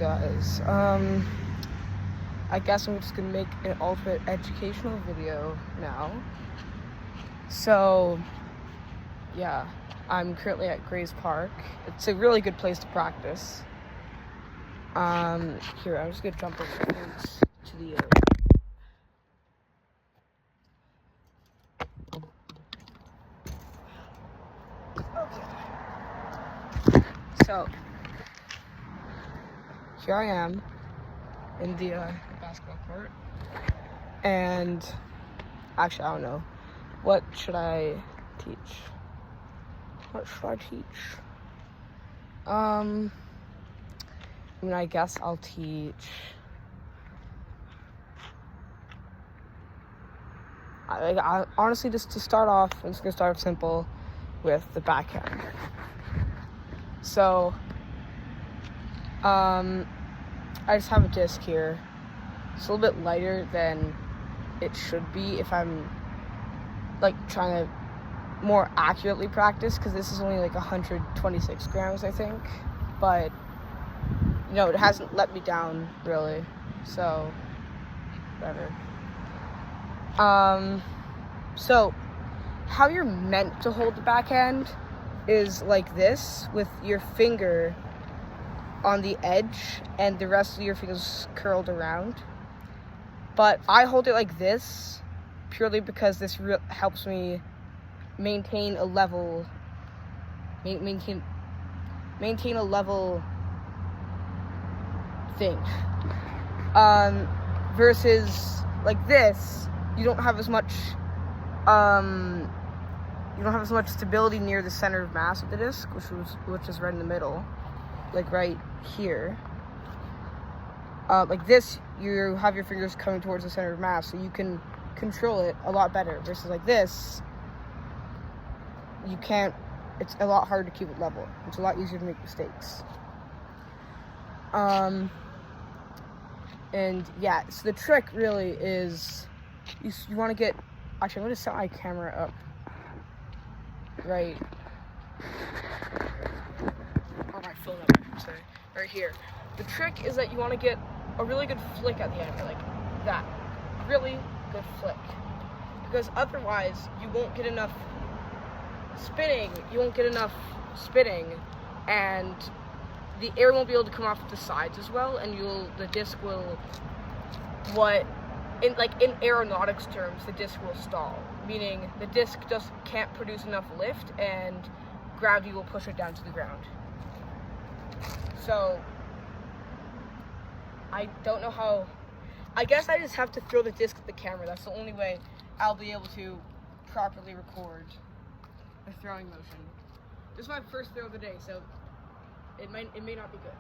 guys? I guess I'm just gonna make an alternate educational video now. So, yeah, I'm currently at Grays Park. It's a really good place to practice. Here, I'm just gonna jump over to the area. Okay. So, here I am in the basketball court, and actually, I don't know. What should I teach? I guess I'll teach. I honestly, just to start off, I'm just gonna start simple with the backhand. So, I just have a disc here. It's a little bit lighter than it should be if I'm like trying to more accurately practice, because this is only like 126 grams, I think. But it hasn't let me down really, so whatever. So how you're meant to hold the backhand is like this, with your finger on the edge and the rest of your fingers curled around. But I hold it like this purely because this helps me maintain a level thing. Versus like this, you don't have as much stability near the center of mass of the disc, which is right in the middle, like right here. Like this, you have your fingers coming towards the center of mass, so you can control it a lot better. Versus like this, you can't. It's a lot harder to keep it level. It's a lot easier to make mistakes. And yeah, so the trick really is you want to get. Actually, I'm going to set my camera up right on my phone up, I should say, right here. The trick is that you want to get a really good flick at the end, like that. Really good flick. Because otherwise, you won't get enough spinning, and the air won't be able to come off the sides as well, and the disc will, in aeronautics terms, the disc will stall, meaning the disc just can't produce enough lift, and gravity will push it down to the ground. So, I don't know how. I guess I just have to throw the disc at the camera. That's the only way I'll be able to properly record a throwing motion. This is my first throw of the day, so it may not be good.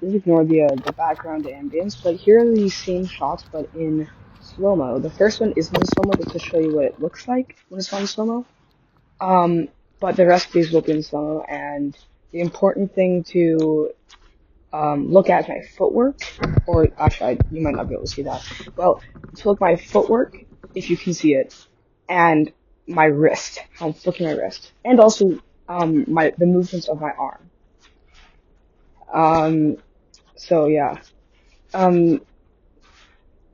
Just ignore the background ambience, but here are these same shots, but in slow-mo. The first one isn't in slow-mo, just to show you what it looks like when it's on slow-mo. But the rest of these will be in slow-mo, and the important thing to look at is my footwork, or actually, you might not be able to see that. Well, to look at my footwork, if you can see it, and my wrist, how I'm flicking my wrist, and also the movements of my arm. Um, so yeah. Um,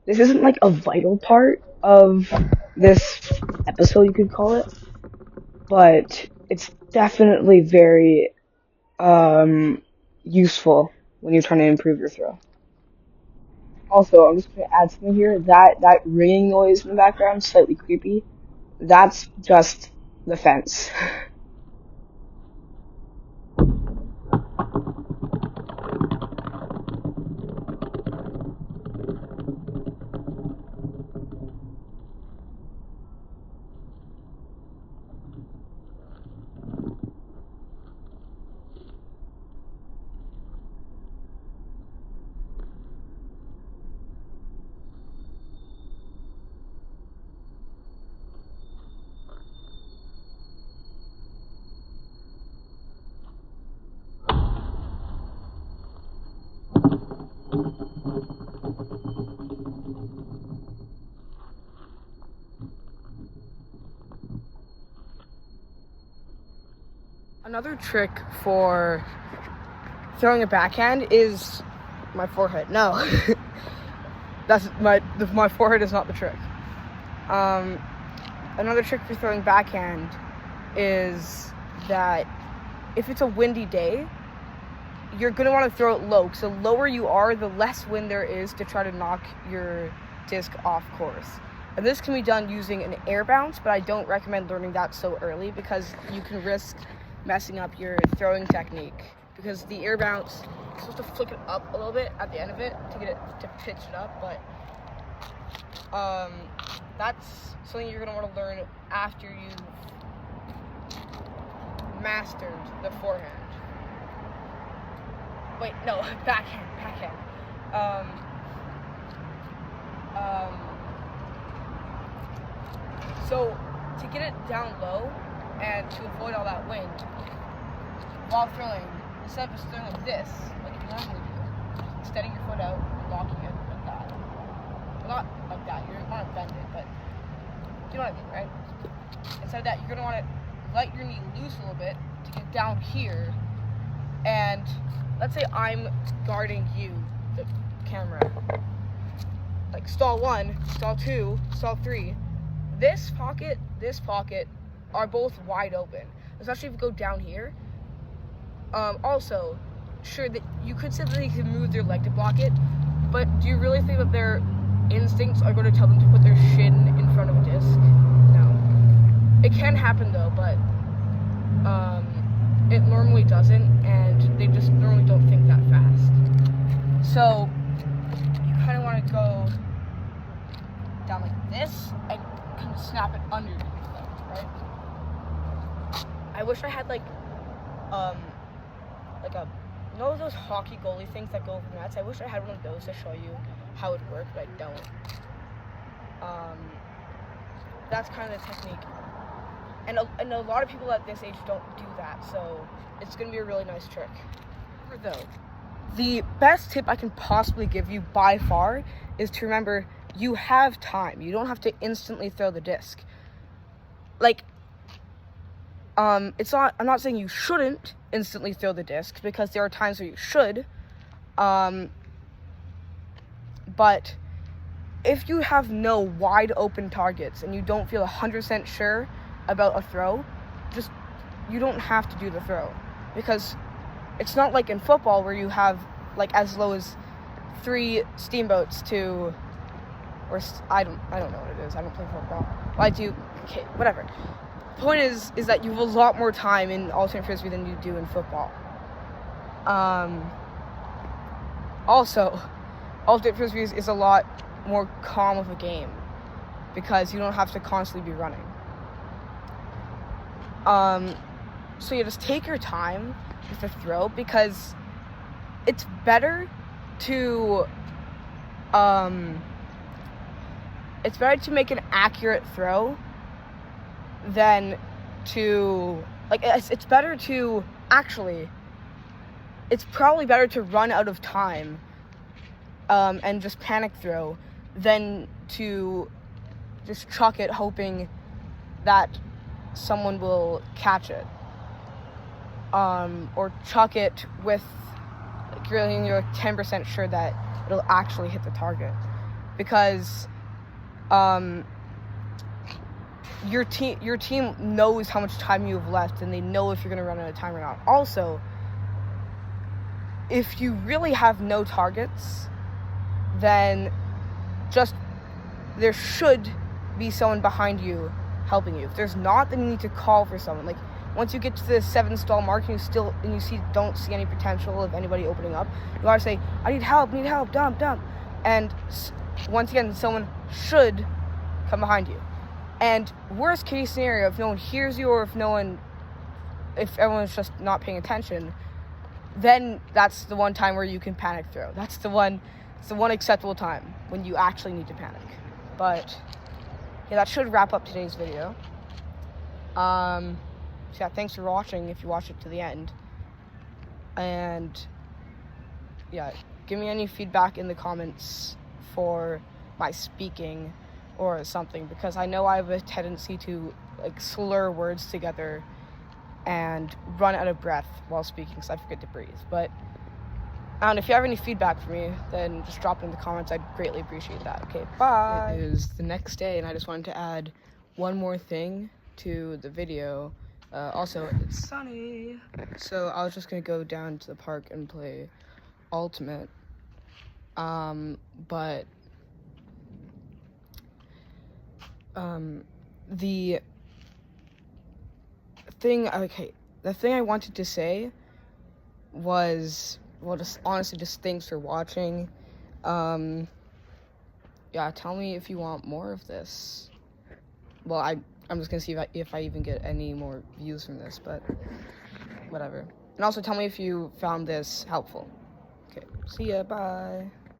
this isn't like a vital part of this episode, you could call it, but it's definitely very useful when you're trying to improve your throw. Also, I'm just gonna add something here. That ringing noise in the background, slightly creepy. That's just the fence. Another trick for throwing a backhand is my forehead. No, that's my forehead is not the trick. Another trick for throwing backhand is that if it's a windy day, you're going to want to throw it low. So the lower you are, the less wind there is to try to knock your disc off course. And this can be done using an air bounce, but I don't recommend learning that so early because you can risk messing up your throwing technique. Because the air bounce, you're supposed to flick it up a little bit at the end of it to get it to pitch it up, but that's something you're going to want to learn after you've mastered the forehand. Wait, no, backhand. So to get it down low and to avoid all that wind while throwing, instead of just throwing like this, like you normally do, extending your foot out and locking it like that. Well, not like that. You're gonna want to bend it, but you know what I mean, right? Instead of that, you're gonna want to let your knee loose a little bit to get down here. And let's say I'm guarding you, the camera. Like stall 1, stall 2, stall 3. This pocket are both wide open, especially if you go down here. Also, sure that you could say that they can move their leg to block it, but do you really think that their instincts are going to tell them to put their shin in front of a disc? No. It can happen though, but it normally doesn't, and they just normally don't think that fast. So you kind of want to go down like this and kind of snap it underneath them, right? I wish I had like a, you know those hockey goalie things that go over nets? I wish I had one of those to show you how it worked, but I don't. That's kind of the technique. And a lot of people at this age don't do that, so it's going to be a really nice trick. Though, the best tip I can possibly give you by far is to remember you have time. You don't have to instantly throw the disc. Like, I'm not saying you shouldn't instantly throw the disc, because there are times where you should. But if you have no wide open targets and you don't feel 100% sure about a throw, you don't have to do the throw, because it's not like in football where you have like as low as 3 steamboats to, or I don't know what it is. I don't play football. Well, I do. Okay, whatever. Point is that you have a lot more time in alternate frisbee than you do in football. Also, alternate frisbee is a lot more calm of a game because you don't have to constantly be running. So you just take your time with the throw, because it's better to make an accurate throw than to, like, it's probably better to run out of time and just panic throw than to just chuck it hoping that someone will catch it. or chuck it with, like, you're like 10% sure that it'll actually hit the target, because your team knows how much time you have left, and they know if you're going to run out of time or not. Also, if you really have no targets, then just there should be someone behind you helping you. If there's not, then you need to call for someone. Like, once you get to the 7 stall mark and you don't see any potential of anybody opening up, you gotta say, I need help, dump. And once again, someone should come behind you. And worst case scenario, if no one hears you, or if everyone's just not paying attention, then that's the one time where you can panic throw. It's the one acceptable time when you actually need to panic. But yeah, that should wrap up today's video. So yeah, thanks for watching if you watched it to the end. And yeah, give me any feedback in the comments for my speaking or something, because I know I have a tendency to like slur words together and run out of breath while speaking, so I forget to breathe. But if you have any feedback for me, then just drop it in the comments. I'd greatly appreciate that. Okay, bye. It is the next day, and I just wanted to add one more thing to the video. Also, it's sunny, so I was just gonna go down to the park and play Ultimate. But the thing I wanted to say was, well, just honestly, just thanks for watching. Yeah, tell me if you want more of this. Well, I'm just gonna see if I even get any more views from this, but whatever. And also tell me if you found this helpful. Okay, see ya, bye.